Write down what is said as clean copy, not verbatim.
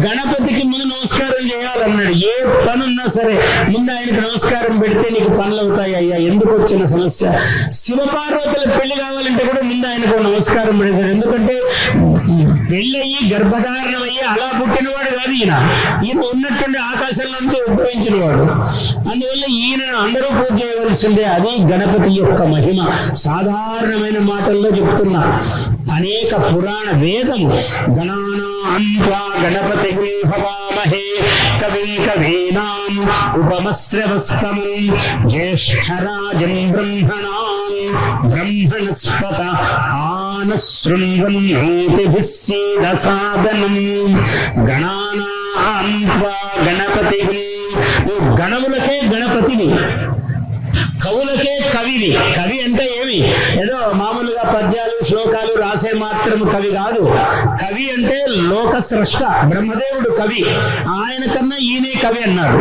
గణపతికి ముందు నమస్కారం చేయాలన్నాడు. ఏ పనున్నా సరే ముందు ఆయనకు నమస్కారం పెడితే నీకు పనులు అవుతాయి అయ్యా. ఎందుకు వచ్చిన సమస్య? శివపార్వతుల పెళ్లి కావాలంటే కూడా ముందు ఆయనకు నమస్కారం పెడతారు. ఎందుకంటే పెళ్ళయ్యి గర్భధారణమయ్యి అలా పుట్టినవాడు కాదు ఈయన. ఈయన ఉన్నట్టుండి ఆకాశంలోంచి ఉద్భవించిన వాడు. అందువల్ల ఈయన అందరూ పూజ చేయవలసిందే. అది గణపతి యొక్క మహిమ. సాధారణమైన మాటల్లో చెప్తున్నా. అనేక పురాణ వేదము గణానాం త్వా గణపతిం హవామహే కవిం కవీనాం ఉపమశ్రవస్తమం జ్యేష్ఠరాజం బ్రహ్మణాం బ్రహ్మణస్పత ఆనశృణ్వన్నోతిభిः సీదసాదనం. గణానాం త్వా గణపతిం. నువ్వు గణములకే గణపతిని, కవులకే కవిని. కవి అంటే ఏమి? ఏదో మామూలుగా పద్యాలు శ్లోకాలు రాసే మాత్రం కవి కాదు. కవి అంటే లోక స్రష్ట, బ్రహ్మదేవుడు కవి. ఆయన కన్నా ఈయనే కవి అన్నాడు.